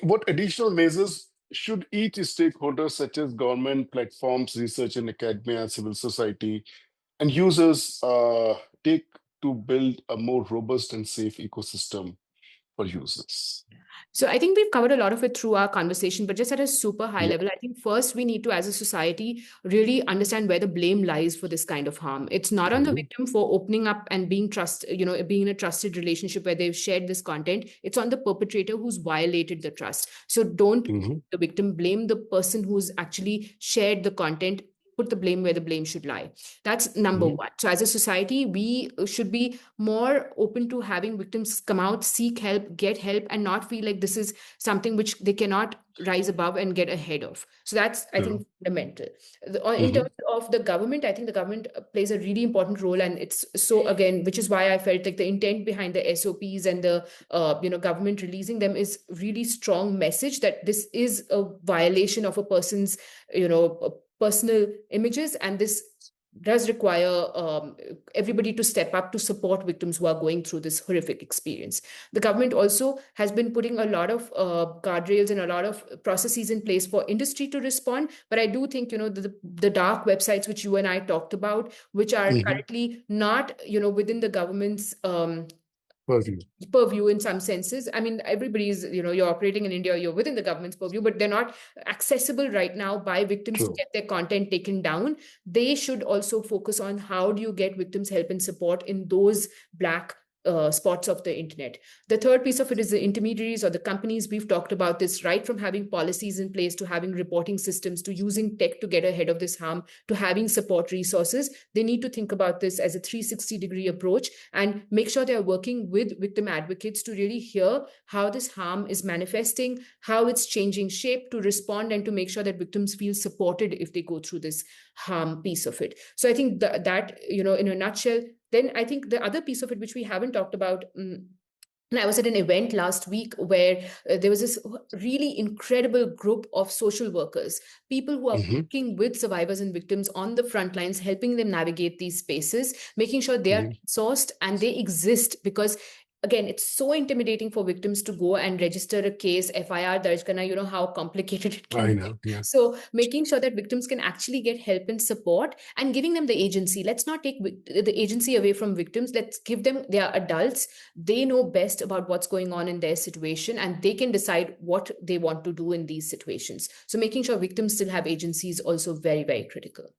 what additional measures should each stakeholder, such as government, platforms, research and academia, civil society, and users, take to build a more robust and safe ecosystem for users? So I think we've covered a lot of it through our conversation, but just at a super high Yeah. level, I think first we need to, as a society, really understand where the blame lies for this kind of harm. It's not on the Mhm. victim for opening up and being in a trusted relationship where they've shared this content. It's on the perpetrator who's violated the trust. So don't Mhm. the victim, blame the person who's actually shared the content. Put the blame where the blame should lie. That's number Mhm. one. So, as a society, we should be more open to having victims come out, seek help, get help, and not feel like this is something which they cannot rise above and get ahead of. So that's, I Yeah. think, fundamental. In Mhm. terms of the government, I think the government plays a really important role, and it's so again, which is why I felt like the intent behind the SOPs and the government releasing them is really strong message that this is a violation of a person's personal images, and this does require everybody to step up to support victims who are going through this horrific experience. The government also has been putting a lot of guardrails and a lot of processes in place for industry to respond. But I do think, the dark websites which you and I talked about, which are Mhm. currently not, within the government's Purview. purview in some senses. I mean, everybody's, you're operating in India, you're within the government's purview, but they're not accessible right now by victims to True. get their content taken down. They should also focus on how do you get victims help and support in those black spots of the internet. The third piece of it is the intermediaries or the companies. We've talked about this, right from having policies in place to having reporting systems to using tech to get ahead of this harm to having support resources. They need to think about this as a 360-degree approach and make sure they're working with victim advocates to really hear how this harm is manifesting, how it's changing shape, to respond and to make sure that victims feel supported if they go through this harm piece of it. So I think that in a nutshell. Then I think the other piece of it, which we haven't talked about, and I was at an event last week where there was this really incredible group of social workers, people who are Mhm. working with survivors and victims on the front lines, helping them navigate these spaces, making sure they are Mhm. sourced and they exist. Because again, it's so intimidating for victims to go and register a case, FIR, Darjkana, how complicated it can I be. know. Yeah. So making sure that victims can actually get help and support and giving them the agency. Let's not take the agency away from victims. Let's give them, they are adults, they know best about what's going on in their situation, and they can decide what they want to do in these situations. So making sure victims still have agency is also very, very critical.